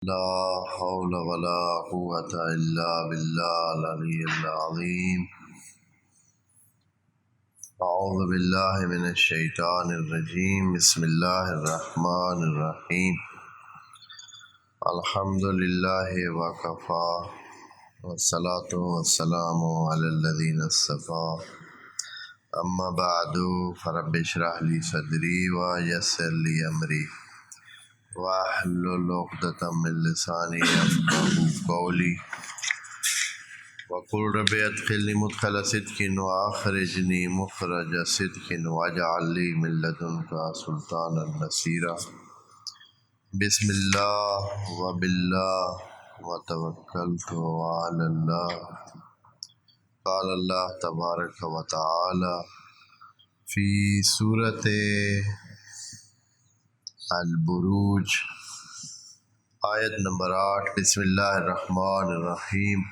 لا حول ولا قوة إلا بالله العلي العظيم. أعوذ بالله من الشيطان الرجيم. بسم الله الرحمن الرحيم. الحمد لله وكفى والصلاة والسلام على الذين اصطفى. أما بعد فرب اشرح لي صدري ويسر لي أمري واحلل عقدة من لساني يفقهوا قولي وقل رب ادخلني مدخل صدق واخرجني مخرج صدق واجعل لي من لدنك سلطانا نصيرا. بسم الله وبالله وتوكلت على الله. قال الله تبارك وتعالى في سورة البروج آیت نمبر 8. بسم اللہ الرحمن الرحیم.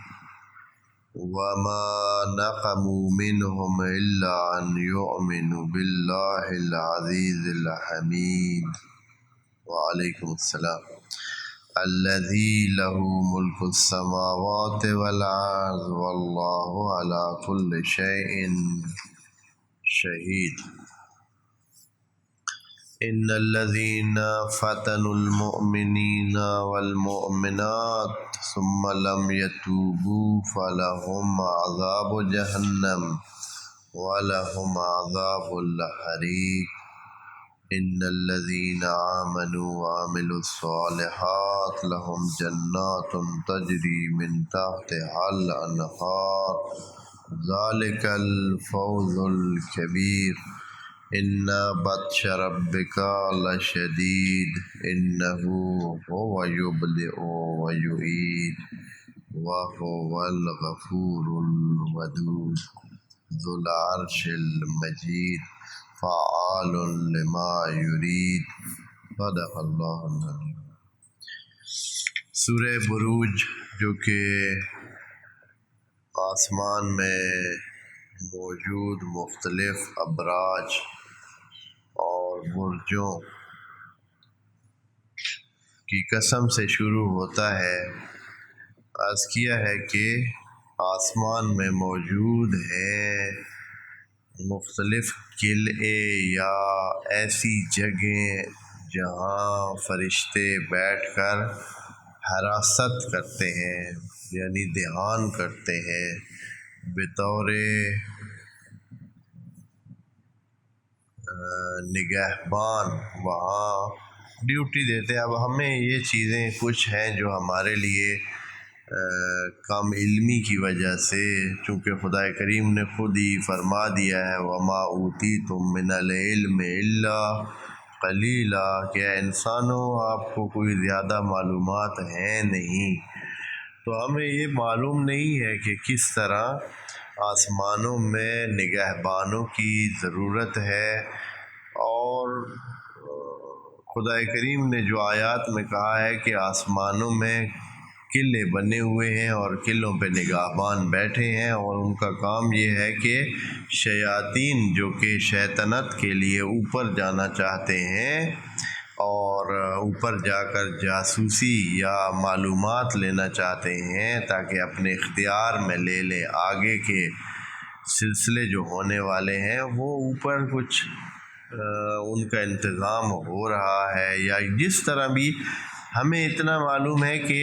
وما نقموا منهم إلا أن يؤمنوا بالله العزيز الحميد وعليكم السلام الذي له ملك السماوات والأرض والله على كل شيء شهيد. إن الذين فتنوا المؤمنين والمؤمنات ثم لم يتوبوا فلهم عذاب جهنم ولهم عذاب الحريق. إن الذين آمنوا وعملوا الصالحات لهم جنات تجري من تحتها الأنهار ذلك الفوز الكبير. إن بطش ربك لشديد إنه هو يبدئ ويعيد وهو الغفور الودود ذو العرش المجيد فعال لما يريد. صدق اللہ العظیم. سورہ بروج جو کہ آسمان میں موجود مختلف ابراج اور برجوں کی قسم سے شروع ہوتا ہے. عرض کیا ہے کہ آسمان میں موجود ہے مختلف قلعے یا ایسی جگہیں جہاں فرشتے بیٹھ کر حراست کرتے ہیں یعنی دھیان کرتے ہیں بطور نگہبان وہاں ڈیوٹی دیتے ہیں. اب ہمیں یہ چیزیں کچھ ہیں جو ہمارے لیے کم علمی کی وجہ سے، چونکہ خدا کریم نے خود ہی فرما دیا ہے وَمَا أُوتِيتُم مِّنَ الْعِلْمِ إِلَّا قَلِيلًا کہ انسانوں آپ کو کوئی زیادہ معلومات ہیں نہیں. تو ہمیں یہ معلوم نہیں ہے کہ کس طرح آسمانوں میں نگہبانوں کی ضرورت ہے. اور خدا کریم نے جو آیات میں کہا ہے کہ آسمانوں میں قلعے بنے ہوئے ہیں اور قلعوں پہ نگہبان بیٹھے ہیں اور ان کا کام یہ ہے کہ شیاطین جو کہ شیطنت کے لیے اوپر جانا چاہتے ہیں اور اوپر جا کر جاسوسی یا معلومات لینا چاہتے ہیں تاکہ اپنے اختیار میں لے لیں آگے کے سلسلے جو ہونے والے ہیں، وہ اوپر کچھ ان کا انتظام ہو رہا ہے یا جس طرح بھی. ہمیں اتنا معلوم ہے کہ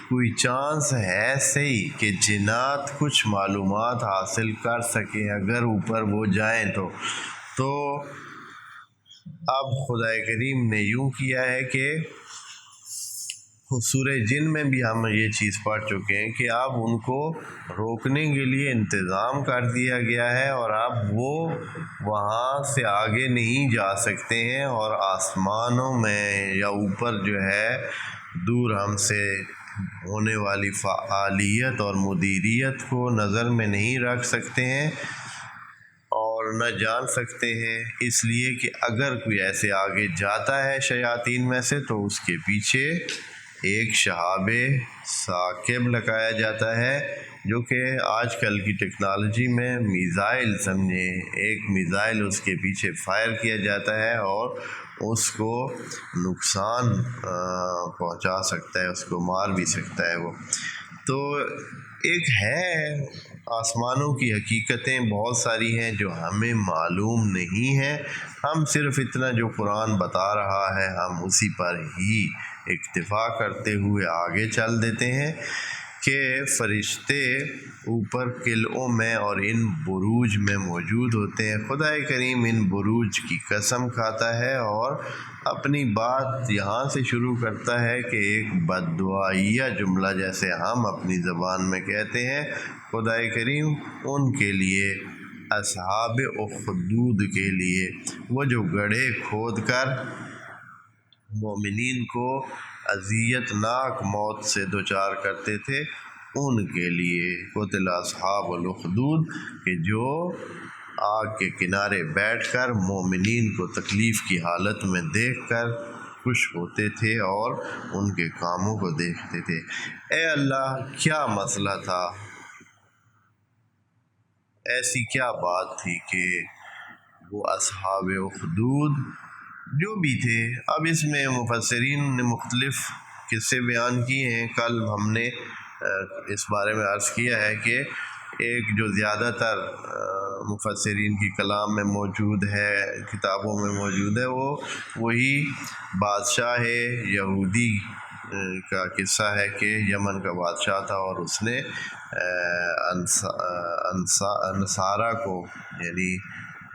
کوئی چانس ہے صحیح کہ جنات کچھ معلومات حاصل کر سکیں اگر اوپر وہ جائیں تو اب خدا کریم نے یوں کیا ہے کہ سورہ جن میں بھی ہم یہ چیز پڑھ چکے ہیں کہ اب ان کو روکنے کے لیے انتظام کر دیا گیا ہے اور اب وہ وہاں سے آگے نہیں جا سکتے ہیں اور آسمانوں میں یا اوپر جو ہے دور ہم سے ہونے والی فعالیت اور مدیریت کو نظر میں نہیں رکھ سکتے ہیں اور نہ جان سکتے ہیں. اس لیے کہ اگر کوئی ایسے آگے جاتا ہے شیاطین میں سے تو اس کے پیچھے ایک شہاب ثاقب لگایا جاتا ہے جو کہ آج کل کی ٹیکنالوجی میں میزائل سمجھیں، ایک میزائل اس کے پیچھے فائر کیا جاتا ہے اور اس کو نقصان پہنچا سکتا ہے، اس کو مار بھی سکتا ہے وہ۔ تو ایک ہے آسمانوں کی حقیقتیں بہت ساری ہیں جو ہمیں معلوم نہیں ہیں، ہم صرف اتنا جو قرآن بتا رہا ہے ہم اسی پر ہی اکتفا کرتے ہوئے آگے چل دیتے ہیں کہ فرشتے اوپر قلعوں میں اور ان بروج میں موجود ہوتے ہیں۔ خدا کریم ان بروج کی قسم کھاتا ہے اور اپنی بات یہاں سے شروع کرتا ہے کہ ایک بددعائیہ جملہ جیسے ہم اپنی زبان میں کہتے ہیں، خدا کریم ان کے لیے، اصحاب اخدود کے لیے، وہ جو گڑھے کھود کر مومنین کو اذیت ناک موت سے دوچار کرتے تھے، ان کے لیے قتل اصحاب الاخدود، کہ جو آگ کے کنارے بیٹھ کر مومنین کو تکلیف کی حالت میں دیکھ کر خوش ہوتے تھے اور ان کے کاموں کو دیکھتے تھے۔ اے اللہ، کیا مسئلہ تھا، ایسی کیا بات تھی کہ وہ اصحاب اخدود جو بھی تھے، اب اس میں مفسرین نے مختلف قصے بیان کیے ہیں۔ کل ہم نے اس بارے میں عرض کیا ہے کہ ایک جو زیادہ تر مفسرین کی کلام میں موجود ہے، کتابوں میں موجود ہے، وہ وہی بادشاہ یہودی کا قصہ ہے کہ یمن کا بادشاہ تھا اور اس نے نصارہ کو یعنی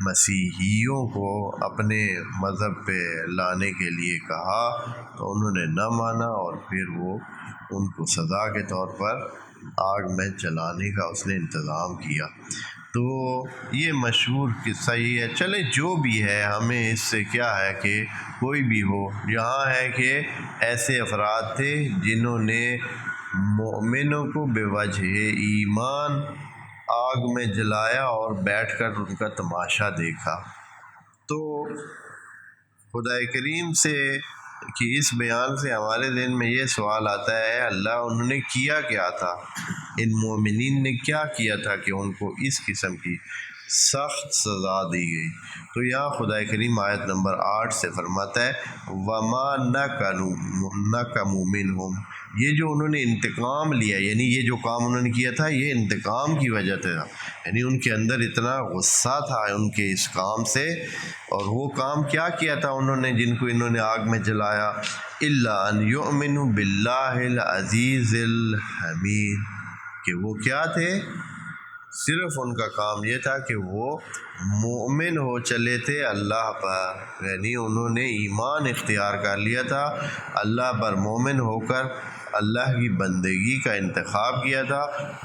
مسیحیوں کو اپنے مذہب پہ لانے کے لیے کہا تو انہوں نے نہ مانا، اور پھر وہ ان کو سزا کے طور پر آگ میں جلانے کا اس نے انتظام کیا۔ تو یہ مشہور قصہ یہ ہے۔ چلے جو بھی ہے، ہمیں اس سے کیا ہے کہ کوئی بھی ہو، یہاں ہے کہ ایسے افراد تھے جنہوں نے مومنوں کو بے وجہ ایمان آگ میں جلایا اور بیٹھ کر ان کا تماشا دیکھا۔ تو خدا کریم سے کہ اس بیان سے ہمارے ذہن میں یہ سوال آتا ہے، اللہ انہوں نے کیا کیا تھا، ان مومنین نے کیا کیا تھا کہ ان کو اس قسم کی سخت سزا دی گئی؟ تو یہاں خدا کریم آیت نمبر 8 سے فرماتا ہے وَمَا نَقَمُوا مِنْهُمْ، یہ جو انہوں نے انتقام لیا، یعنی یہ جو کام انہوں نے کیا تھا یہ انتقام کی وجہ سے تھا، یعنی ان کے اندر اتنا غصہ تھا ان کے اس کام سے۔ اور وہ کام کیا کیا تھا انہوں نے جن کو انہوں نے آگ میں جلایا؟ إِلَّا أَن يُؤْمِنُوا بِاللَّهِ الْعَزِيزِ الْحَمِيدِ، کہ وہ کیا تھے؟ صرف ان کا کام یہ تھا کہ وہ مومن ہو چلے تھے اللہ پر، یعنی انہوں نے ایمان اختیار کر لیا تھا، اللہ پر مومن ہو کر اللہ کی بندگی کا انتخاب کیا تھا،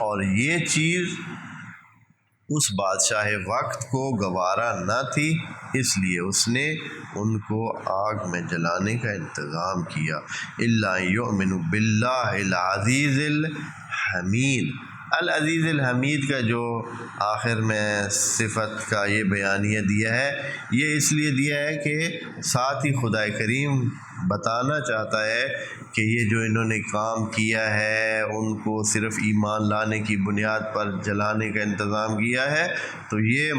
اور یہ چیز اس بادشاہ وقت کو گوارا نہ تھی، اس لیے اس نے ان کو آگ میں جلانے کا انتظام کیا۔ إِلَّا يُؤْمِنُوا بِاللَّهِ الْعَزِيزِ الْحَمِيدِ، العزیز الحمید کا جو آخر میں صفت کا یہ بیانیہ دیا ہے، یہ اس لیے دیا ہے کہ ساتھ ہی خدا کریم بتانا چاہتا ہے کہ یہ جو انہوں نے کام کیا ہے، ان کو صرف ایمان لانے کی بنیاد پر جلانے کا انتظام کیا ہے، تو یہ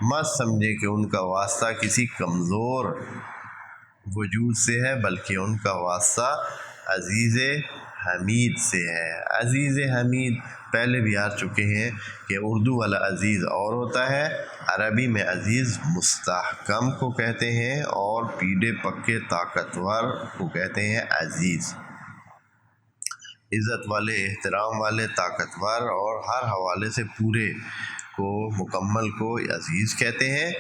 مت سمجھے کہ ان کا واسطہ کسی کمزور وجود سے ہے، بلکہ ان کا واسطہ عزیز حمید سے ہے۔ عزیز حمید پہلے بھی آ چکے ہیں کہ اردو والا عزیز اور ہوتا ہے، عربی میں عزیز مستحکم کو کہتے ہیں، اور پیڑے پکے طاقتور کو کہتے ہیں عزیز، عزت والے، احترام والے، طاقتور اور ہر حوالے سے پورے کو، مکمل کو عزیز کہتے ہیں۔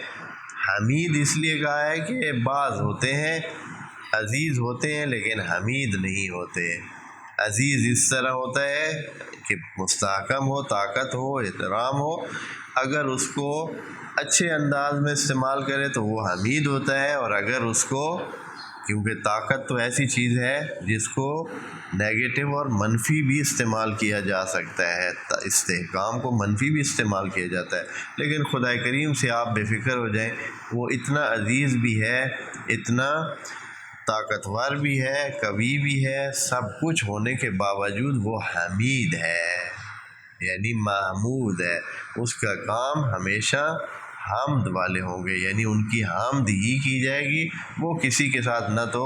حمید اس لیے کہا ہے کہ بعض ہوتے ہیں عزیز ہوتے ہیں لیکن حمید نہیں ہوتے۔ عزیز اس طرح ہوتا ہے کہ مستحکم ہو، طاقت ہو، احترام ہو، اگر اس کو اچھے انداز میں استعمال کرے تو وہ حمید ہوتا ہے، اور اگر اس کو، کیونکہ طاقت تو ایسی چیز ہے جس کو نیگیٹو اور منفی بھی استعمال کیا جا سکتا ہے، استحکام کو منفی بھی استعمال کیا جاتا ہے، لیکن خدا کریم سے آپ بے فکر ہو جائیں، وہ اتنا عزیز بھی ہے، اتنا طاقتور بھی ہے، قوی بھی ہے، سب کچھ ہونے کے باوجود وہ حمید ہے، یعنی محمود ہے، اس کا کام ہمیشہ حمد والے ہوں گے، یعنی ان کی حمد ہی کی جائے گی۔ وہ کسی کے ساتھ نہ تو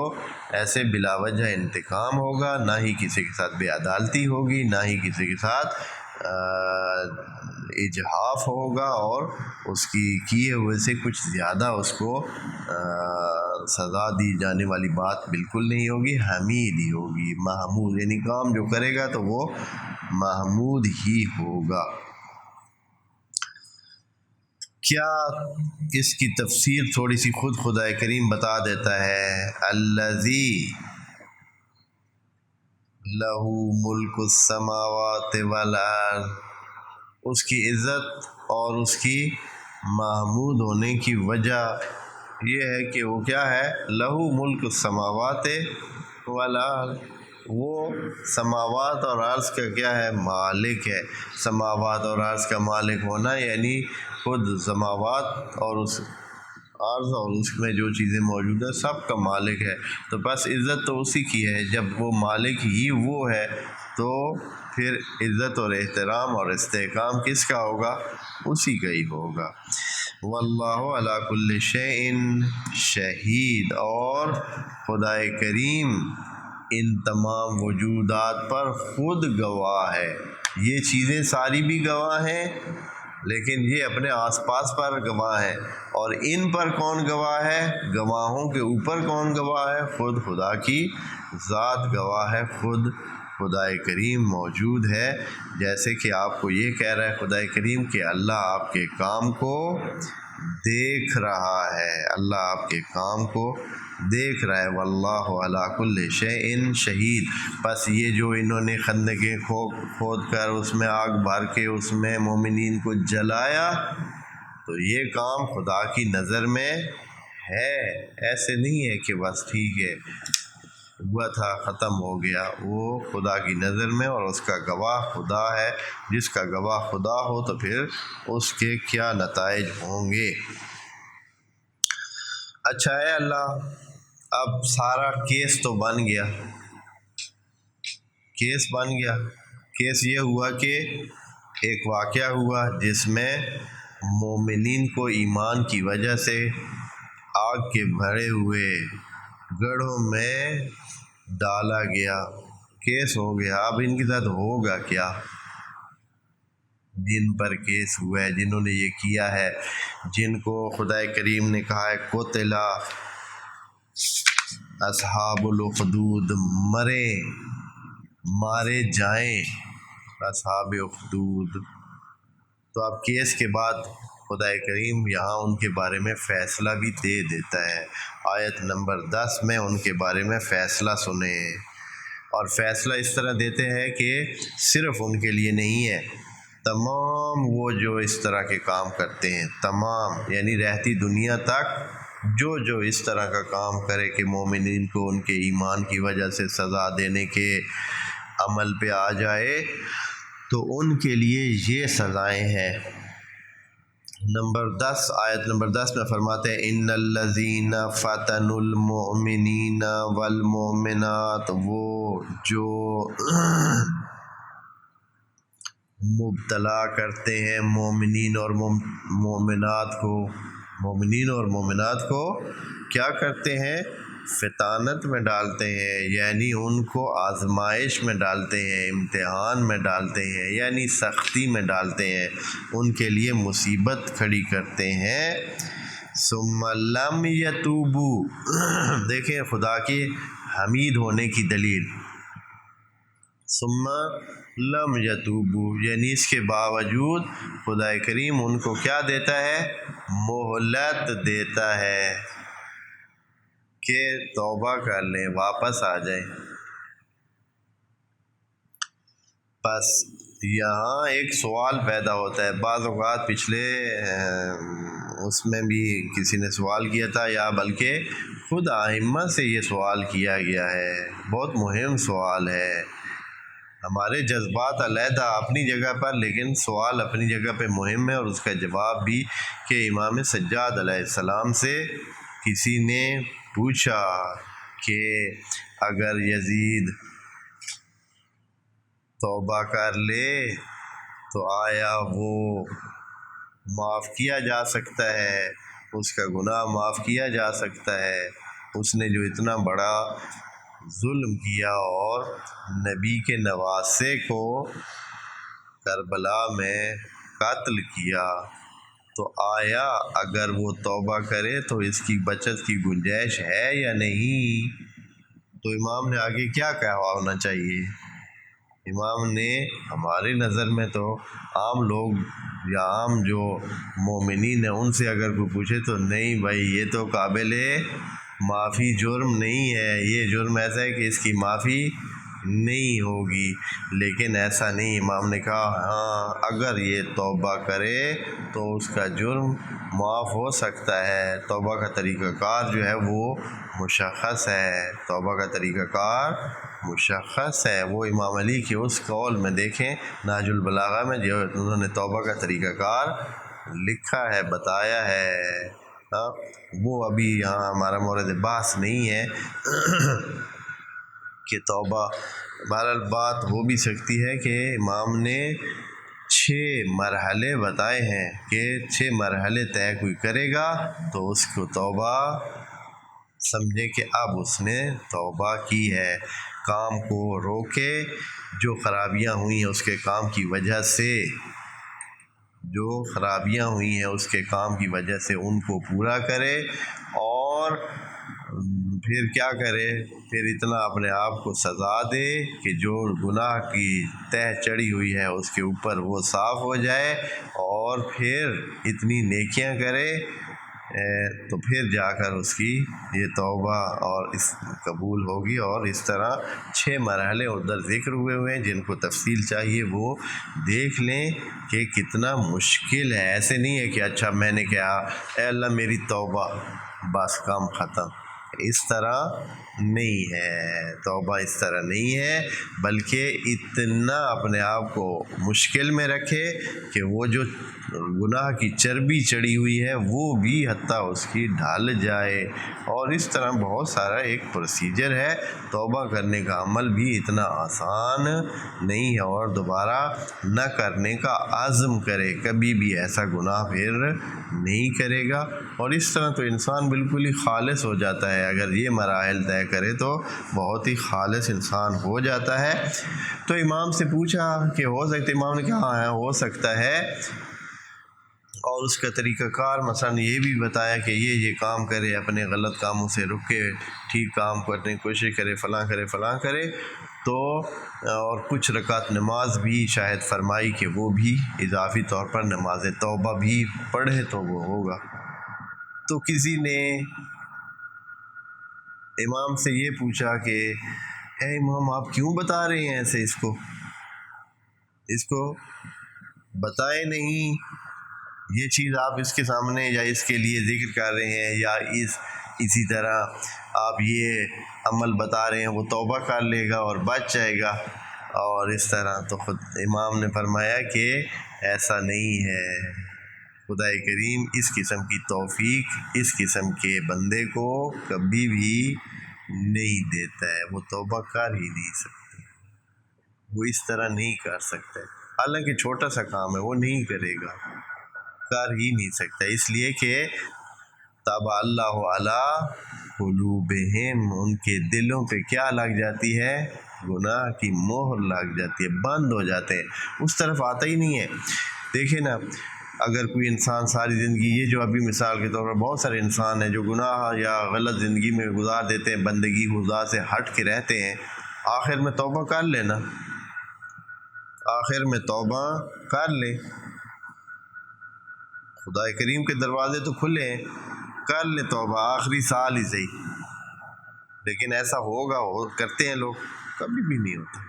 ایسے بلا وجہ انتقام ہوگا، نہ ہی کسی کے ساتھ بے عدالتی ہوگی، نہ ہی کسی کے ساتھ اجحاف ہوگا، اور اس کی کیے ہوئے سے کچھ زیادہ اس کو سزا دی جانے والی بات بالکل نہیں ہوگی، حمید ہی ہوگی، محمود، یعنی کام جو کرے گا تو وہ محمود ہی ہوگا۔ کیا اس کی تفسیر تھوڑی سی خود خدائے کریم بتا دیتا ہے، الذی لہ ملک السماوات والارض، اس کی عزت اور اس کی محمود ہونے کی وجہ یہ ہے کہ وہ کیا ہے، لہ ملک السماوات والارض، وہ سماوات اور عرض کا کیا ہے، مالک ہے۔ سماوات اور عرض کا مالک ہونا یعنی خود سماوات اور اس عرض اور اس میں جو چیزیں موجود ہیں سب کا مالک ہے، تو بس عزت تو اسی کی ہے۔ جب وہ مالک ہی وہ ہے تو پھر عزت اور احترام اور استحکام کس کا ہوگا، اسی کا ہی ہوگا۔ واللہ علی کل شیء شہید، اور خدائے کریم ان تمام وجودات پر خود گواہ ہے۔ یہ چیزیں ساری بھی گواہ ہیں، لیکن یہ اپنے آس پاس پر گواہ ہیں، اور ان پر کون گواہ ہے، گواہوں کے اوپر کون گواہ ہے، خود خدا کی ذات گواہ ہے، خود خدائے کریم موجود ہے۔ جیسے کہ آپ کو یہ کہہ رہا ہے خدائے کریم کہ اللہ آپ کے کام کو دیکھ رہا ہے، اللہ آپ کے کام کو دیکھ رہا ہے۔ واللہ علی کل شیء شہید، بس یہ جو انہوں نے خندقیں کھود کر اس میں آگ بھر کے اس میں مومنین کو جلایا، تو یہ کام خدا کی نظر میں ہے، ایسے نہیں ہے کہ بس ٹھیک ہے ہوا تھا ختم ہو گیا، وہ خدا کی نظر میں، اور اس کا گواہ خدا ہے۔ جس کا گواہ خدا ہو تو پھر اس کے کیا نتائج ہوں گے۔ اچھا ہے اللہ، اب سارا کیس تو بن گیا، کیس بن گیا۔ کیس یہ ہوا کہ ایک واقعہ ہوا جس میں مومنین کو ایمان کی وجہ سے آگ کے بھرے ہوئے گڑھوں میں ڈالا گیا، کیس ہو گیا۔ اب ان کے ساتھ ہوگا کیا، جن پر کیس ہوا ہے، جنہوں نے یہ کیا ہے، جن کو خدا کریم نے کہا ہے قتل اصحاب الاخدود، مارے جائیں اصحاب اخدود۔ تو اب کیس کے بعد خدا کریم یہاں ان کے بارے میں فیصلہ بھی دے دیتا ہے۔ آیت نمبر 10 میں ان کے بارے میں فیصلہ سنیں، اور فیصلہ اس طرح دیتے ہیں کہ صرف ان کے لیے نہیں ہے، تمام وہ جو اس طرح کے کام کرتے ہیں، تمام یعنی رہتی دنیا تک جو اس طرح کا کام کرے کہ مومنین کو ان کے ایمان کی وجہ سے سزا دینے کے عمل پہ آ جائے، تو ان کے لیے یہ سزائیں ہیں۔ آیت نمبر 10 میں فرماتے ہیں ان الذین فتنوا المؤمنین والمؤمنات، وہ جو مبتلا کرتے ہیں مومنین اور مومنات کو کیا کرتے ہیں، فتانت میں ڈالتے ہیں، یعنی ان کو آزمائش میں ڈالتے ہیں، امتحان میں ڈالتے ہیں، یعنی سختی میں ڈالتے ہیں، ان کے لیے مصیبت کھڑی کرتے ہیں۔ ثم لم یتوبوا، دیکھیں خدا کی حمید ہونے کی دلیل، ثم لم یتوبوا یعنی اس کے باوجود خدا کریم ان کو کیا دیتا ہے، مہلت دیتا ہے کہ توبہ کر لیں، واپس آ جائیں۔ بس یہاں ایک سوال پیدا ہوتا ہے، بعض اوقات پچھلے اس میں بھی کسی نے سوال کیا تھا، یا بلکہ خود ائمہ سے یہ سوال کیا گیا ہے، بہت مہم سوال ہے۔ ہمارے جذبات علیحدہ اپنی جگہ پر، لیکن سوال اپنی جگہ پہ مہم ہے، اور اس کا جواب بھی کہ امام سجاد علیہ السلام سے کسی نے پوچھا کہ اگر یزید توبہ کر لے تو آیا وہ معاف کیا جا سکتا ہے، اس کا گناہ معاف کیا جا سکتا ہے۔ اس نے جو اتنا بڑا ظلم کیا اور نبی کے نواسے کو کربلا میں قتل کیا، تو آیا اگر وہ توبہ کرے تو اس کی بچت کی گنجائش ہے یا نہیں؟ تو امام نے آگے کیا کہا ہونا چاہیے؟ امام نے ہماری نظر میں تو عام لوگ یا عام جو مومنین ہیں ان سے اگر کوئی پوچھے تو نہیں بھائی یہ تو قابل معافی جرم نہیں ہے، یہ جرم ایسا ہے کہ اس کی معافی نہیں ہوگی، لیکن ایسا نہیں۔ امام نے کہا ہاں اگر یہ توبہ کرے تو اس کا جرم معاف ہو سکتا ہے۔ توبہ کا طریقہ کار جو ہے وہ مشخص ہے، توبہ کا طریقہ کار مشخص ہے۔ وہ امام علی کے اس قول میں دیکھیں نہج البلاغہ میں جو انہوں نے توبہ کا طریقہ کار لکھا ہے، بتایا ہے۔ ہاں وہ ابھی یہاں ہمارا مورد بحث نہیں ہے کہ توبہ، بہرحال بات ہو بھی سکتی ہے کہ امام نے 6 مرحلے بتائے ہیں کہ 6 مرحلے طے کوئی کرے گا تو اس کو توبہ سمجھے کہ اب اس نے توبہ کی ہے۔ کام کو روکے، جو خرابیاں ہوئی ہیں اس کے کام کی وجہ سے، جو خرابیاں ہوئی ہیں اس کے کام کی وجہ سے ان کو پورا کرے، اور پھر کیا کرے؟ پھر اتنا اپنے آپ کو سزا دے کہ جو گناہ کی تہ چڑھی ہوئی ہے اس کے اوپر وہ صاف ہو جائے، اور پھر اتنی نیکیاں کرے تو پھر جا کر اس کی یہ توبہ اور اس قبول ہوگی۔ اور اس طرح 6 مرحلے ادھر ذکر ہوئے ہیں، جن کو تفصیل چاہیے وہ دیکھ لیں کہ کتنا مشکل ہے۔ ایسے نہیں ہے کہ اچھا میں نے کہا اے اللہ میری توبہ بس کام ختم، اس طرح نہیں ہے۔ توبہ اس طرح نہیں ہے، بلکہ اتنا اپنے آپ کو مشکل میں رکھے کہ وہ جو گناہ کی چربی چڑھی ہوئی ہے وہ بھی حتیٰ اس کی ڈھل جائے۔ اور اس طرح بہت سارا ایک پروسیجر ہے، توبہ کرنے کا عمل بھی اتنا آسان نہیں ہے، اور دوبارہ نہ کرنے کا عزم کرے، کبھی بھی ایسا گناہ پھر نہیں کرے گا۔ اور اس طرح تو انسان بالکل ہی خالص ہو جاتا ہے، اگر یہ مراحل طے کرے تو بہت ہی خالص انسان ہو جاتا ہے۔ تو امام سے پوچھا کہ ہو سکتا ہے؟ امام نے کہا ہاں ہو سکتا ہے، اور اس کا طریقہ کار مثلا یہ بھی بتایا کہ یہ کام کرے، اپنے غلط کاموں سے رکے، ٹھیک کام کرنے کی کوشش کرے، فلاں کرے فلاں کرے، تو اور کچھ رکعت نماز بھی شاید فرمائی کہ وہ بھی اضافی طور پر نماز توبہ بھی پڑھے تو وہ ہوگا۔ تو کسی نے امام سے یہ پوچھا کہ اے امام آپ کیوں بتا رہے ہیں ایسے؟ اس کو بتائے نہیں، یہ چیز آپ اس کے سامنے یا اس کے لیے ذکر کر رہے ہیں، یا اسی طرح آپ یہ عمل بتا رہے ہیں وہ توبہ کر لے گا اور بچ جائے گا، اور اس طرح۔ تو خود امام نے فرمایا کہ ایسا نہیں ہے، خدا کریم اس قسم کی توفیق اس قسم کے بندے کو کبھی بھی نہیں دیتا ہے، وہ توبہ کر ہی نہیں سکتا، وہ اس طرح نہیں کر سکتا، حالانکہ چھوٹا سا کام ہے وہ نہیں کرے گا، کر ہی نہیں سکتا، اس لیے کہ طبع اللہ علی قلوبہم، ان کے دلوں پہ کیا لگ جاتی ہے؟ گناہ کی مہر لگ جاتی ہے، بند ہو جاتے ہیں، اس طرف آتا ہی نہیں ہے۔ دیکھیں نا، اگر کوئی انسان ساری زندگی، یہ جو ابھی مثال کے طور پر بہت سارے انسان ہیں جو گناہ یا غلط زندگی میں گزار دیتے ہیں، بندگی خدا سے ہٹ کے رہتے ہیں، آخر میں توبہ کر لینا، آخر میں توبہ کر لے، خدا کریم کے دروازے تو کھلے ہیں، کر لے توبہ آخری سال ہی صحیح، لیکن ایسا ہوگا کرتے ہیں لوگ؟ کبھی بھی نہیں ہوتا،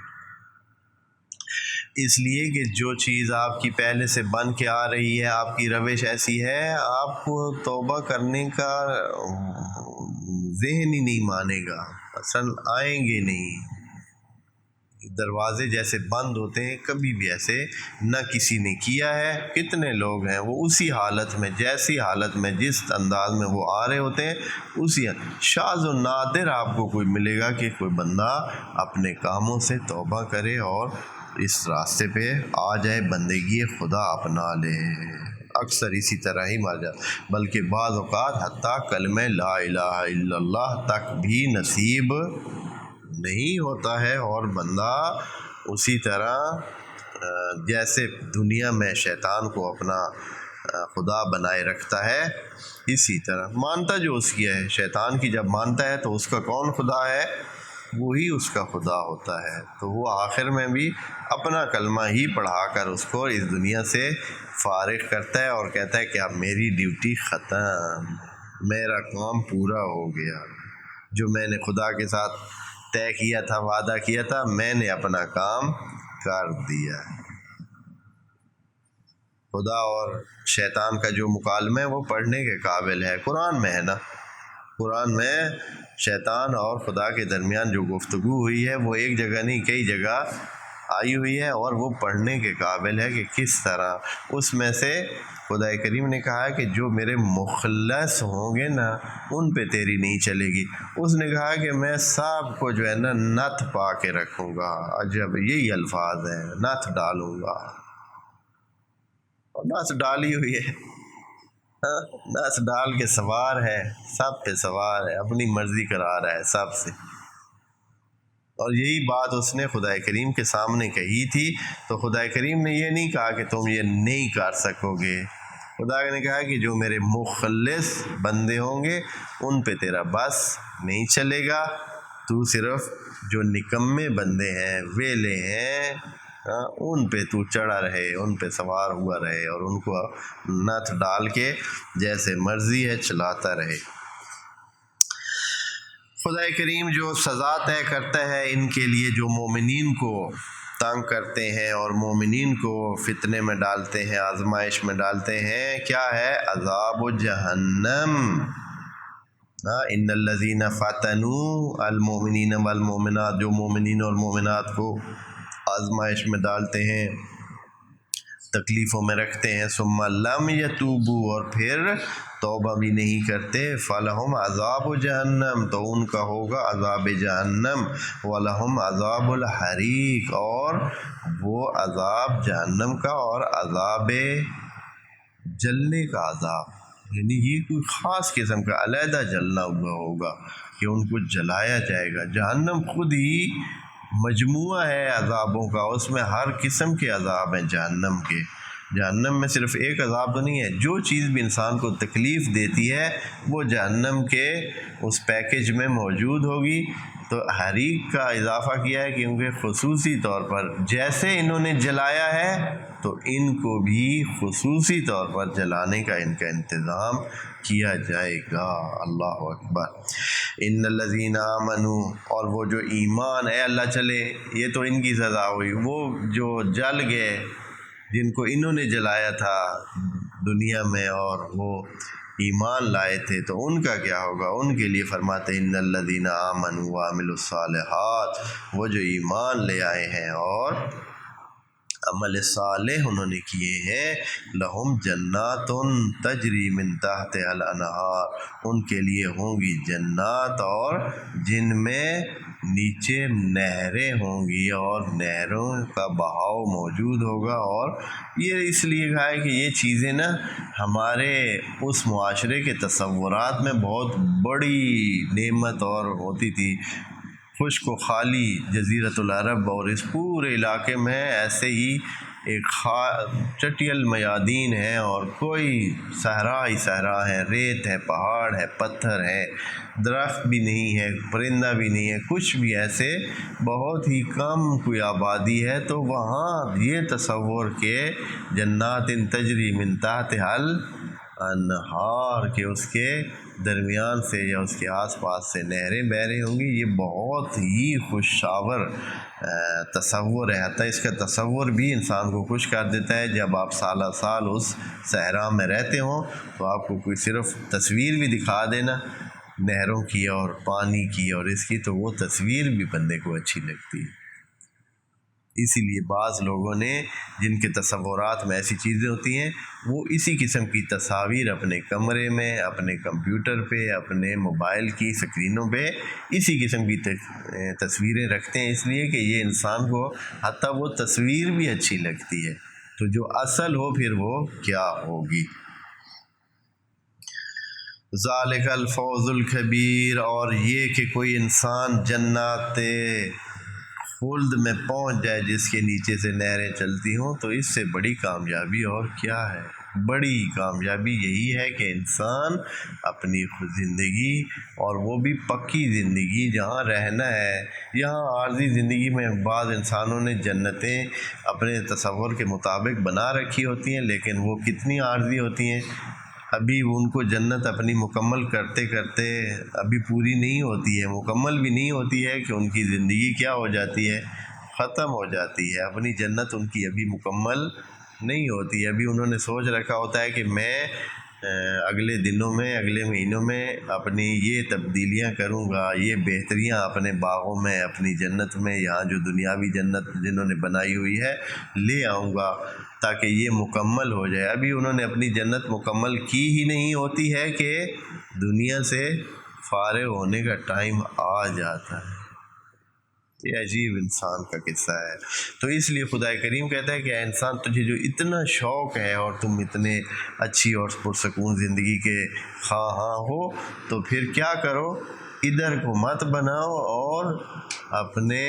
اس لیے کہ جو چیز آپ کی پہلے سے بن کے آ رہی ہے، آپ کی روش ایسی ہے، آپ کو توبہ کرنے کا ذہن ہی نہیں مانے گا، اصل آئیں گے نہیں، دروازے جیسے بند ہوتے ہیں، کبھی بھی ایسے نہ کسی نے کیا ہے۔ کتنے لوگ ہیں وہ اسی حالت میں، جیسی حالت میں، جس انداز میں وہ آ رہے ہوتے ہیں، اسی شاذ و نادر آپ کو کوئی ملے گا کہ کوئی بندہ اپنے کاموں سے توبہ کرے اور اس راستے پہ آ جائے، بندگی خدا اپنا لے۔ اکثر اسی طرح ہی مر جاتا، بلکہ بعض اوقات حتیٰ کلمہ لا الہ الا اللہ تک بھی نصیب نہیں ہوتا ہے، اور بندہ اسی طرح جیسے دنیا میں شیطان کو اپنا خدا بنائے رکھتا ہے، اسی طرح مانتا جو اس کی ہے، شیطان کی جب مانتا ہے تو اس کا کون خدا ہے؟ وہی اس کا خدا ہوتا ہے، تو وہ آخر میں بھی اپنا کلمہ ہی پڑھا کر اس کو اس دنیا سے فارغ کرتا ہے اور کہتا ہے کہ اب میری ڈیوٹی ختم، میرا کام پورا ہو گیا، جو میں نے خدا کے ساتھ طے کیا تھا، وعدہ کیا تھا، میں نے اپنا کام کر دیا۔ خدا اور شیطان کا جو مکالمہ ہے وہ پڑھنے کے قابل ہے، قرآن میں ہے نا، قرآن میں شیطان اور خدا کے درمیان جو گفتگو ہوئی ہے وہ ایک جگہ نہیں کئی جگہ آئی ہوئی ہے، اور وہ پڑھنے کے قابل ہے کہ کس طرح اس میں سے خدا کریم نے کہا کہ جو میرے مخلص ہوں گے نا ان پہ تیری نہیں چلے گی، اس نے کہا کہ میں سب کو جو ہے نا نتھ پا کے رکھوں گا، عجب یہی الفاظ ہیں، نتھ ڈالوں گا، اور نتھ ڈالی ہوئی ہے، نتھ ڈال کے سوار ہے، سب پہ سوار ہے، اپنی مرضی کرا رہا ہے سب سے، اور یہی بات اس نے خدا کریم کے سامنے کہی تھی، تو خدا کریم نے یہ نہیں کہا کہ تم یہ نہیں کر سکو گے، خدا نے کہا کہ جو میرے مخلص بندے ہوں گے ان پہ تیرا بس نہیں چلے گا، تو صرف جو نکمے بندے ہیں، ویلے ہیں، ان پہ تو چڑھا رہے، ان پہ سوار ہوا رہے، اور ان کو نتھ ڈال کے جیسے مرضی ہے چلاتا رہے۔ خدا کریم جو سزا طے کرتا ہے ان کے لیے جو مومنین کو تنگ کرتے ہیں اور مومنین کو فتنے میں ڈالتے ہیں، آزمائش میں ڈالتے ہیں، کیا ہے؟ عذاب جہنم۔ ان الذین فتنوا المؤمنین والمؤمنات، جو مومنین اور مومنات کو آزمائش میں ڈالتے ہیں، تکلیفوں میں رکھتے ہیں، ثم لم یتوبوا، اور پھر توبہ بھی نہیں کرتے، فلہم عذاب جہنم، تو ان کا ہوگا عذاب جہنم، ولہم عذاب الحریق، اور وہ عذاب جہنم کا اور عذاب جلنے کا عذاب، یعنی یہ کوئی خاص قسم کا علیحدہ جلنا ہوا ہوگا کہ ان کو جلایا جائے گا۔ جہنم خود ہی مجموعہ ہے عذابوں کا، اس میں ہر قسم کے عذاب ہیں جہنم کے، جہنم میں صرف ایک عذاب تو نہیں ہے، جو چیز بھی انسان کو تکلیف دیتی ہے وہ جہنم کے اس پیکج میں موجود ہوگی۔ تو حریق کا اضافہ کیا ہے کیونکہ خصوصی طور پر جیسے انہوں نے جلایا ہے تو ان کو بھی خصوصی طور پر جلانے کا ان کا انتظام کیا جائے گا۔ اللہ اکبر۔ ان الذین آمنوا، اور وہ جو ایمان ہے اللہ چلے، یہ تو ان کی سزا ہوئی، وہ جو جل گئے جن کو انہوں نے جلایا تھا دنیا میں اور وہ ایمان لائے تھے، تو ان کا کیا ہوگا؟ ان کے لیے فرماتے ہیں ان الذین آمنوا وعملوا الصالحات، وہ جو ایمان لے آئے ہیں اور عمل صالح انہوں نے کیے ہیں، لہم جنات تجری من تحتها الانہار، ان کے لیے ہوں گی جنات اور جن میں نیچے نہریں ہوں گی اور نہروں کا بہاؤ موجود ہوگا۔ اور یہ اس لیے کہا ہے کہ یہ چیزیں نا ہمارے اس معاشرے کے تصورات میں بہت بڑی نعمت اور ہوتی تھی، خشک و خالی جزیرۃ العرب اور اس پورے علاقے میں ایسے ہی ایک چٹیل میادین ہیں اور کوئی صحرا ہی صحرا ہے، ریت ہے، پہاڑ ہے، پتھر ہے، درخت بھی نہیں ہے، پرندہ بھی نہیں ہے، کچھ بھی، ایسے بہت ہی کم کوئی آبادی ہے، تو وہاں یہ تصور کہ جنات تجری من تحتها الانہار، کہ اس کے درمیان سے یا اس کے آس پاس سے نہریں بہہ رہی ہوں گی، یہ بہت ہی خوشاور تصور ہے، حتیٰ اس کا تصور بھی انسان کو خوش کر دیتا ہے۔ جب آپ سالہ سال اس صحرا میں رہتے ہوں تو آپ کو کوئی صرف تصویر بھی دکھا دینا نہروں کی اور پانی کی اور اس کی، تو وہ تصویر بھی بندے کو اچھی لگتی ہے۔ اسی لیے بعض لوگوں نے جن کے تصورات میں ایسی چیزیں ہوتی ہیں وہ اسی قسم کی تصاویر اپنے کمرے میں، اپنے کمپیوٹر پہ، اپنے موبائل کی سکرینوں پہ اسی قسم کی تصویریں رکھتے ہیں، اس لیے کہ یہ انسان کو حتیٰ وہ تصویر بھی اچھی لگتی ہے۔ تو جو اصل ہو پھر وہ کیا ہوگی۔ ذالک الفوز الکبیر، اور یہ کہ کوئی انسان جنات خلد میں پہنچ جائے جس کے نیچے سے نہریں چلتی ہوں، تو اس سے بڑی کامیابی اور کیا ہے۔ بڑی کامیابی یہی ہے کہ انسان اپنی خود زندگی، اور وہ بھی پکی زندگی جہاں رہنا ہے۔ یہاں عارضی زندگی میں بعض انسانوں نے جنتیں اپنے تصور کے مطابق بنا رکھی ہوتی ہیں، لیکن وہ کتنی عارضی ہوتی ہیں۔ ابھی ان کو جنت اپنی مکمل کرتے کرتے ابھی پوری نہیں ہوتی ہے، مکمل بھی نہیں ہوتی ہے کہ ان کی زندگی کیا ہو جاتی ہے، ختم ہو جاتی ہے۔ اپنی جنت ان کی ابھی مکمل نہیں ہوتی ہے۔ ابھی انہوں نے سوچ رکھا ہوتا ہے کہ میں اگلے دنوں میں، اگلے مہینوں میں اپنی یہ تبدیلیاں کروں گا، یہ بہتریاں اپنے باغوں میں، اپنی جنت میں، یہاں جو دنیاوی جنت جنہوں نے بنائی ہوئی ہے لے آؤں گا تاکہ یہ مکمل ہو جائے۔ ابھی انہوں نے اپنی جنت مکمل کی ہی نہیں ہوتی ہے کہ دنیا سے فارغ ہونے کا ٹائم آ جاتا ہے۔ یہ عجیب انسان کا قصہ ہے۔ تو اس لیے خدا کریم کہتا ہے کہ اے انسان، تجھے جو اتنا شوق ہے اور تم اتنے اچھی اور پرسکون زندگی کے خواہاں ہو، تو پھر کیا کرو، ادھر کو مت بناؤ اور اپنے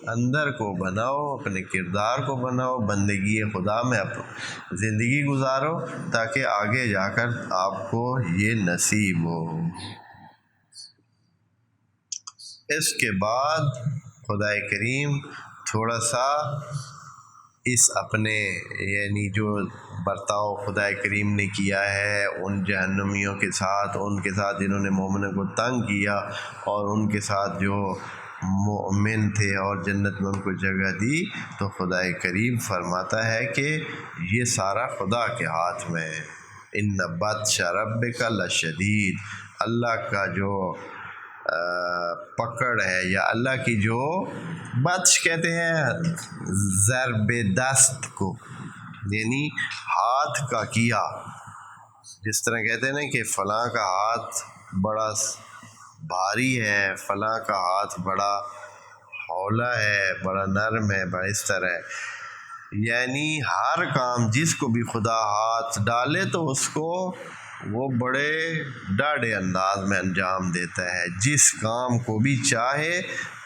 اندر کو بناؤ، اپنے کردار کو بناؤ، بندگی خدا میں زندگی گزارو تاکہ آگے جا کر آپ کو یہ نصیب ہو۔ اس کے بعد خدا کریم تھوڑا سا اس اپنے یعنی جو برتاؤ خدا کریم نے کیا ہے ان جہنمیوں کے ساتھ، ان کے ساتھ جنہوں نے مومنوں کو تنگ کیا، اور ان کے ساتھ جو مومن تھے اور جنت میں ان کو جگہ دی، تو خدا کریم فرماتا ہے کہ یہ سارا خدا کے ہاتھ میں ہے۔ ان بطش ربک لشدید، اللہ کا جو پکڑ ہے، یا اللہ کی جو بطش کہتے ہیں ضرب دست کو، یعنی ہاتھ کا کیا، جس طرح کہتے ہیں نا کہ فلاں کا ہاتھ بڑا بھاری ہے، فلاں کا ہاتھ بڑا ہولا ہے، بڑا نرم ہے، بڑا اس طرح ہے۔ یعنی ہر کام جس کو بھی خدا ہاتھ ڈالے تو اس کو وہ بڑے ڈاڑھے انداز میں انجام دیتا ہے۔ جس کام کو بھی چاہے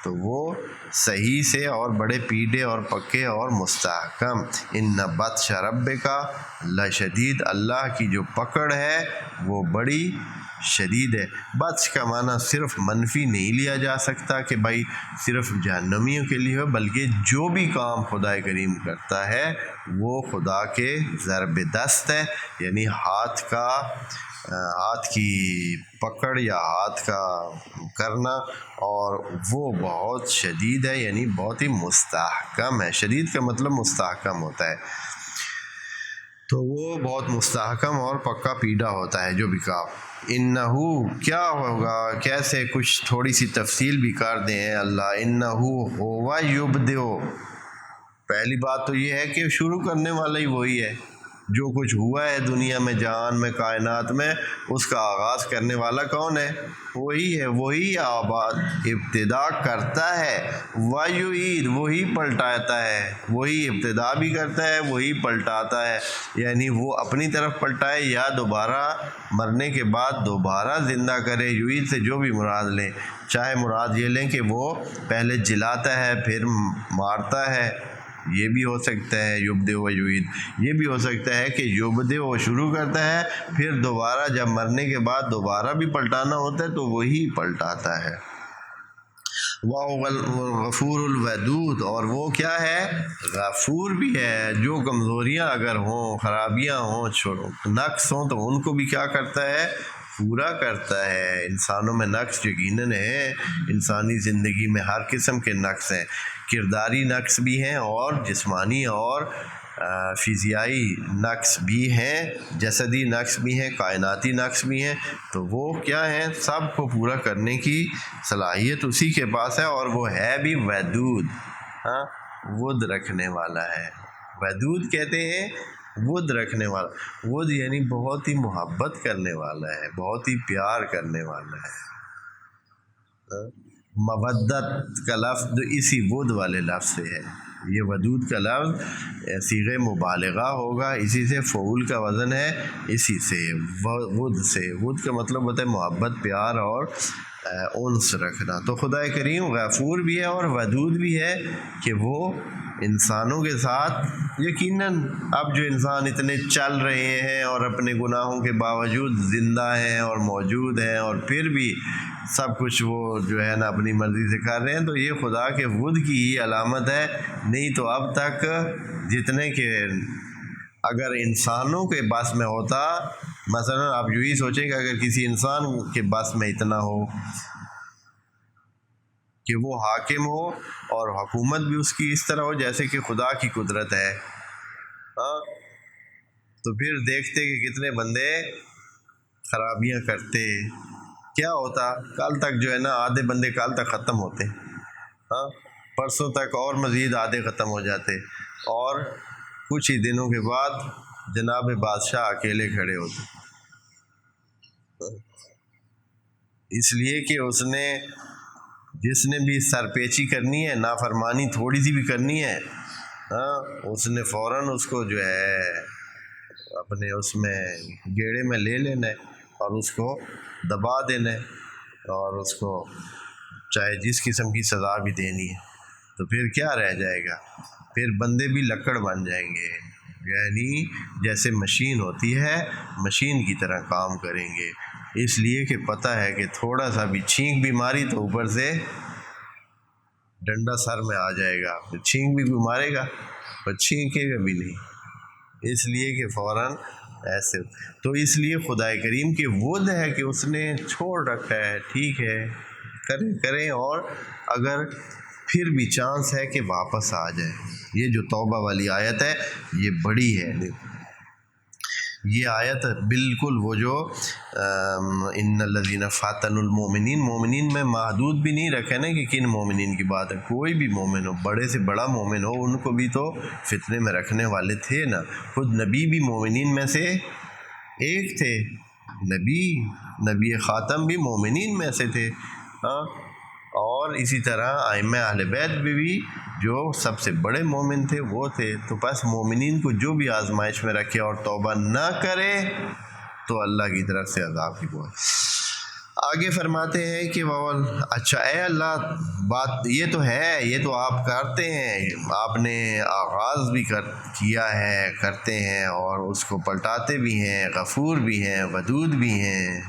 تو وہ صحیح سے، اور بڑے پیڑے اور پکے اور مستحکم۔ ان بطش ربک لشدید، اللہ کی جو پکڑ ہے وہ بڑی شدید ہے۔ بطش کا معنی صرف منفی نہیں لیا جا سکتا کہ بھائی صرف جہنمیوں کے لیے ہو، بلکہ جو بھی کام خدا کریم کرتا ہے وہ خدا کے ضرب دست ہے، یعنی ہاتھ کی پکڑ یا ہاتھ کا کرنا، اور وہ بہت شدید ہے، یعنی بہت ہی مستحکم ہے۔ شدید کا مطلب مستحکم ہوتا ہے، تو وہ بہت مستحکم اور پکا پیڈا ہوتا ہے جو بھی کام۔ انہو کیا ہوگا، کیسے، کچھ تھوڑی سی تفصیل بھی کر دیں اللہ۔ انہو ہوا یبدئ، پہلی بات تو یہ ہے کہ شروع کرنے والا ہی وہی ہے۔ جو کچھ ہوا ہے دنیا میں، جہان میں، کائنات میں، اس کا آغاز کرنے والا کون ہے؟ وہی ہے، وہی آباد ابتدا کرتا ہے۔ وَيُعِيدُ، وہی پلٹاتا ہے، وہی ابتدا بھی کرتا ہے، وہی پلٹاتا ہے، یعنی وہ اپنی طرف پلٹائے یا دوبارہ مرنے کے بعد دوبارہ زندہ کرے۔ یعید سے جو بھی مراد لیں، چاہے مراد یہ لیں کہ وہ پہلے جلاتا ہے پھر مارتا ہے، یہ بھی ہو سکتا ہے یبدئ و یعید۔ یہ بھی ہو سکتا ہے کہ یبدئ وہ شروع کرتا ہے، پھر دوبارہ جب مرنے کے بعد دوبارہ بھی پلٹانا ہوتا ہے تو وہی پلٹاتا ہے۔ غفور الودود، اور وہ کیا ہے؟ غفور بھی ہے۔ جو کمزوریاں اگر ہوں، خرابیاں ہوں، نقص ہوں، تو ان کو بھی کیا کرتا ہے؟ پورا کرتا ہے۔ انسانوں میں نقص یقیناً ہے، انسانی زندگی میں ہر قسم کے نقص ہیں، کرداری نقص بھی ہیں اور جسمانی اور فزیائی نقص بھی ہیں، جسدی نقص بھی ہیں، کائناتی نقص بھی ہیں، تو وہ کیا ہیں؟ سب کو پورا کرنے کی صلاحیت اسی کے پاس ہے، اور وہ ہے بھی ودود، ود رکھنے والا ہے۔ ودود کہتے ہیں ود رکھنے والا، ود یعنی بہت ہی محبت کرنے والا ہے، بہت ہی پیار کرنے والا ہے۔ مودت کا لفظ اسی ود والے لفظ سے ہے، یہ ودود کا لفظ صیغہ مبالغہ ہوگا، اسی سے فعول کا وزن ہے، اسی سے ود سے، ود کا مطلب ہوتا ہے محبت، پیار اور انس رکھنا۔ تو خدا کریم غفور بھی ہے اور ودود بھی ہے کہ وہ انسانوں کے ساتھ یقیناً اب جو انسان اتنے چل رہے ہیں اور اپنے گناہوں کے باوجود زندہ ہیں اور موجود ہیں اور پھر بھی سب کچھ وہ جو ہے نا اپنی مرضی سے کر رہے ہیں، تو یہ خدا کے ود کی ہی علامت ہے۔ نہیں تو اب تک جتنے کہ اگر انسانوں کے بس میں ہوتا، مثلا آپ یوں ہی سوچیں کہ اگر کسی انسان کے بس میں اتنا ہو کہ وہ حاکم ہو اور حکومت بھی اس کی اس طرح ہو جیسے کہ خدا کی قدرت ہے، ہاں، تو پھر دیکھتے کہ کتنے بندے خرابیاں کرتے، کیا ہوتا کل تک جو ہے نا آدھے بندے کل تک ختم ہوتے، ہاں، پرسوں تک اور مزید آدھے ختم ہو جاتے، اور کچھ ہی دنوں کے بعد جناب بادشاہ اکیلے کھڑے ہوتے، اس لیے کہ جس نے بھی سرپیچی کرنی ہے، نافرمانی تھوڑی سی بھی کرنی ہے، ہاں، اس نے فوراً اس کو جو ہے اپنے اس میں گیڑے میں لے لینا ہے اور اس کو دبا دینا ہے، اور اس کو چاہے جس قسم کی سزا بھی دینی ہے، تو پھر کیا رہ جائے گا؟ پھر بندے بھی لکڑ بن جائیں گے، یعنی جیسے مشین ہوتی ہے مشین کی طرح کام کریں گے، اس لیے کہ پتہ ہے کہ تھوڑا سا بھی چھینک بھی ماری تو اوپر سے ڈنڈا سر میں آ جائے گا، پھر چھینک بھی مارے گا پر چھینکے گا بھی نہیں، اس لیے کہ فوراً ایسے، تو اس لیے خدا کریم کی ود ہے کہ اس نے چھوڑ رکھا ہے، ٹھیک ہے کریں، اور اگر پھر بھی چانس ہے کہ واپس آ جائے۔ یہ جو توبہ والی آیت ہے یہ بڑی ہے، یہ آیت بالکل وہ جو ان الذین فاتنوا المؤمنین، مومنین میں محدود بھی نہیں رکھے نا کہ کن مومنین کی بات ہے، کوئی بھی مومن ہو، بڑے سے بڑا مومن ہو، ان کو بھی تو فتنے میں رکھنے والے تھے نا، خود نبی بھی مومنین میں سے ایک تھے، نبی خاتم بھی مومنین میں سے تھے، ہاں، اور اسی طرح ائمہ اہل بیت بھی جو سب سے بڑے مومن تھے وہ تھے، تو بس مومنین کو جو بھی آزمائش میں رکھے اور توبہ نہ کرے تو اللہ کی طرف سے عذاب کی بہت۔ آگے فرماتے ہیں کہ اچھا اے اللہ، بات یہ تو ہے، یہ تو آپ کرتے ہیں، آپ نے آغاز بھی کیا ہے، کرتے ہیں اور اس کو پلٹاتے بھی ہیں، غفور بھی ہیں، ودود بھی ہیں،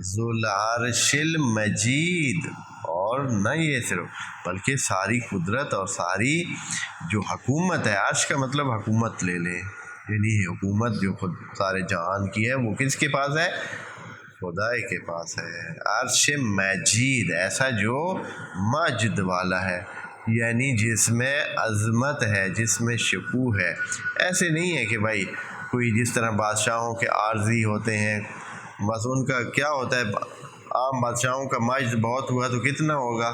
ذو العرش المجید، اور نہ یہ صرف بلکہ ساری قدرت اور ساری جو حکومت ہے، عرش کا مطلب حکومت لے لیں، یعنی حکومت جو خود سارے جہان کی ہے وہ کس کے پاس ہے؟ خدا کے پاس ہے۔ عرش مجید، ایسا جو مجد والا ہے، یعنی جس میں عظمت ہے، جس میں شکوہ ہے، ایسے نہیں ہے کہ بھائی کوئی جس طرح بادشاہوں کے عارضی ہوتے ہیں، بس ان کا کیا ہوتا ہے، عام بادشاہوں کا مجد بہت ہوا تو کتنا ہوگا،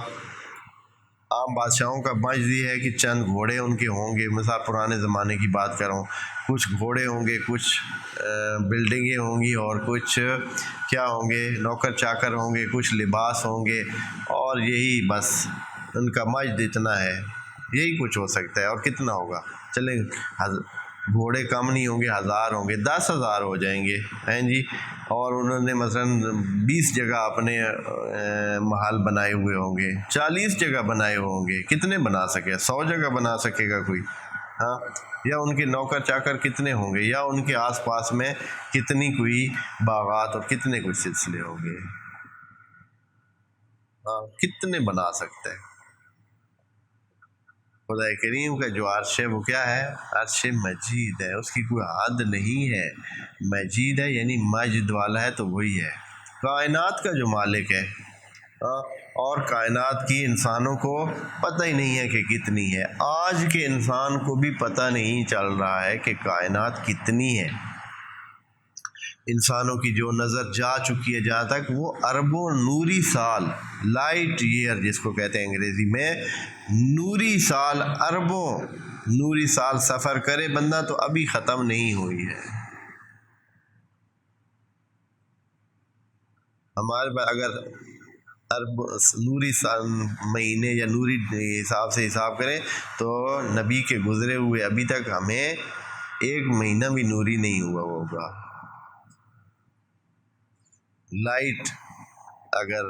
عام بادشاہوں کا مجد یہ ہے کہ چند گھوڑے ان کے ہوں گے، مثال پرانے زمانے کی بات کر رہا ہوں، کچھ گھوڑے ہوں گے، کچھ بلڈنگیں ہوں گی، اور کچھ کیا ہوں گے، نوکر چاکر ہوں گے، کچھ لباس ہوں گے، اور یہی بس ان کا مجد اتنا ہے، یہی کچھ ہو سکتا ہے، اور کتنا ہوگا، چلیں گھوڑے کم نہیں ہوں گے، 1000 ہوں گے، 10,000 ہو جائیں گے، ہیں جی، اور انہوں نے مثلاً 20 جگہ اپنے محل بنائے ہوئے ہوں گے، 40 جگہ بنائے ہوئے ہوں گے، کتنے بنا سکے، 100 جگہ بنا سکے گا کوئی، ہاں، یا ان کے نوکر چاکر کتنے ہوں گے، یا ان کے آس پاس میں کتنی کوئی باغات اور کتنے کوئی سلسلے ہوں گے، ہاں، کتنے بنا سکتے ہیں۔ خدا کریم کا جو عرش ہے وہ کیا ہے؟ عرش مجید ہے، اس کی کوئی حد نہیں ہے، مجید ہے یعنی مجد والا ہے، تو وہی ہے کائنات کا جو مالک ہے، اور کائنات کی انسانوں کو پتہ ہی نہیں ہے کہ کتنی ہے، آج کے انسان کو بھی پتہ نہیں چل رہا ہے کہ کائنات کتنی ہے، انسانوں کی جو نظر جا چکی ہے جہاں تک، وہ اربوں نوری سال، لائٹ ایئر جس کو کہتے ہیں انگریزی میں، نوری سال، اربوں نوری سال سفر کرے بندہ تو ابھی ختم نہیں ہوئی ہے۔ ہمارے پاس اگر ارب نوری مہینے یا نوری حساب سے حساب کریں تو نبی کے گزرے ہوئے ابھی تک ہمیں 1 مہینہ بھی نوری نہیں ہوا ہوگا۔ لائٹ، اگر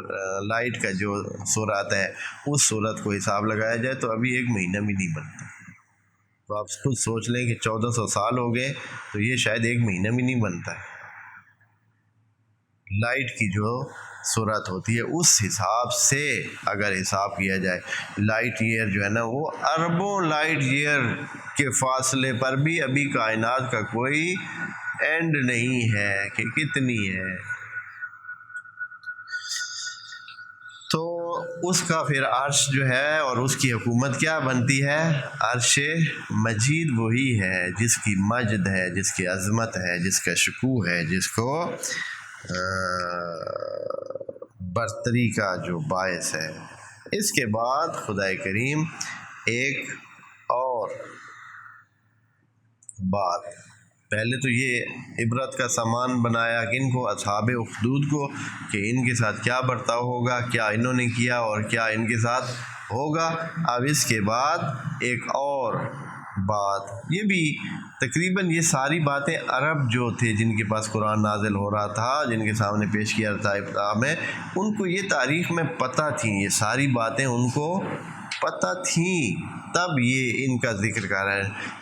لائٹ کا جو سرعت ہے اس سرعت کو حساب لگایا جائے تو ابھی 1 مہینہ بھی نہیں بنتا۔ تو آپ خود سوچ لیں کہ 1400 سال ہو گئے تو یہ شاید 1 مہینہ بھی نہیں بنتا ہے۔ لائٹ کی جو سرعت ہوتی ہے اس حساب سے اگر حساب کیا جائے، لائٹ ایئر جو ہے نا وہ اربوں لائٹ ایئر کے فاصلے پر بھی ابھی کائنات کا کوئی اینڈ نہیں ہے کہ کتنی ہے۔ تو اس کا پھر عرش جو ہے اور اس کی حکومت کیا بنتی ہے؟ عرش مجید وہی ہے جس کی مجد ہے، جس کی عظمت ہے، جس کا شکوہ ہے، جس کو برتری کا جو باعث ہے۔ اس کے بعد خدا کریم ایک اور بات، پہلے تو یہ عبرت کا سامان بنایا کن کو؟ اصحاب اخدود کو، کہ ان کے ساتھ کیا برتاؤ ہوگا، کیا انہوں نے کیا اور کیا ان کے ساتھ ہوگا۔ اب اس کے بعد ایک اور بات، یہ بھی تقریباً یہ ساری باتیں عرب جو تھے جن کے پاس قرآن نازل ہو رہا تھا، جن کے سامنے پیش کیا تھا ابتدا میں، ان کو یہ تاریخ میں پتہ تھیں، یہ ساری باتیں ان کو پتہ تھیں، تب یہ ان کا ذکر کر رہے ہیں۔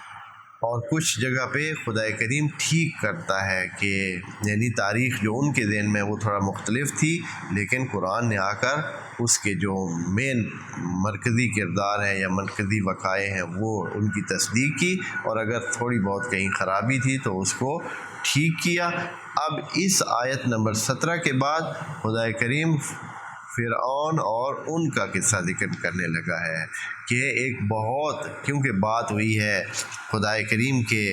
اور کچھ جگہ پہ خدا کریم ٹھیک کرتا ہے کہ یعنی تاریخ جو ان کے ذہن میں وہ تھوڑا مختلف تھی، لیکن قرآن نے آ کر اس کے جو مین مرکزی کردار ہیں یا مرکزی وقائع ہیں وہ ان کی تصدیق کی، اور اگر تھوڑی بہت کہیں خرابی تھی تو اس کو ٹھیک کیا۔ اب اس آیت نمبر 17 کے بعد خدا کریم فرعون اور ان کا قصہ ذکر کرنے لگا ہے کہ ایک بہت، کیونکہ بات ہوئی ہے خدا کریم کے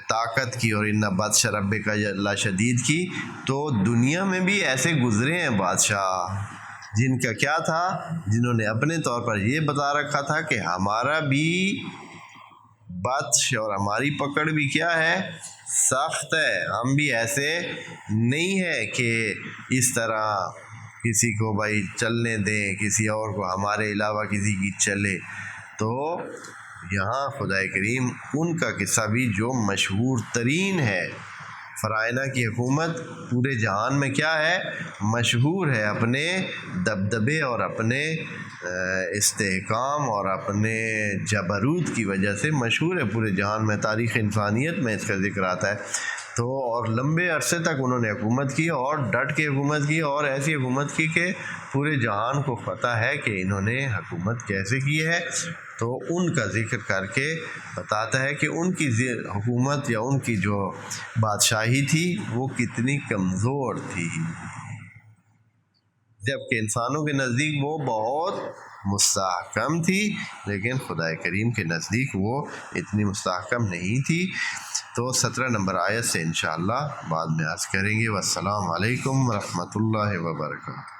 طاقت کی اور ان بادشاہ رب کا اللہ شدید کی، تو دنیا میں بھی ایسے گزرے ہیں بادشاہ جن کا کیا تھا، جنہوں نے اپنے طور پر یہ بتا رکھا تھا کہ ہمارا بھی بطش اور ہماری پکڑ بھی کیا ہے، سخت ہے، ہم بھی ایسے نہیں ہے کہ اس طرح کسی کو بھائی چلنے دیں، کسی اور کو ہمارے علاوہ کسی کی چلے۔ تو یہاں خدا کریم ان کا قصہ بھی جو مشہور ترین ہے، فرعونہ کی حکومت پورے جہان میں کیا ہے، مشہور ہے، اپنے دبدبے اور اپنے استحکام اور اپنے جبروت کی وجہ سے مشہور ہے پورے جہان میں، تاریخ انسانیت میں اس کا ذکر آتا ہے۔ تو اور لمبے عرصے تک انہوں نے حکومت کی اور ڈٹ کے حکومت کی، اور ایسی حکومت کی کہ پورے جہان کو پتہ ہے کہ انہوں نے حکومت کیسے کی ہے۔ تو ان کا ذکر کر کے بتاتا ہے کہ ان کی حکومت یا ان کی جو بادشاہی تھی وہ کتنی کمزور تھی، جبکہ انسانوں کے نزدیک وہ بہت مستحکم تھی، لیکن خدا کریم کے نزدیک وہ اتنی مستحکم نہیں تھی۔ تو 17 نمبر آیت سے انشاءاللہ بعد میں عرض کریں گے۔ والسلام علیکم ورحمۃ اللہ وبرکاتہ۔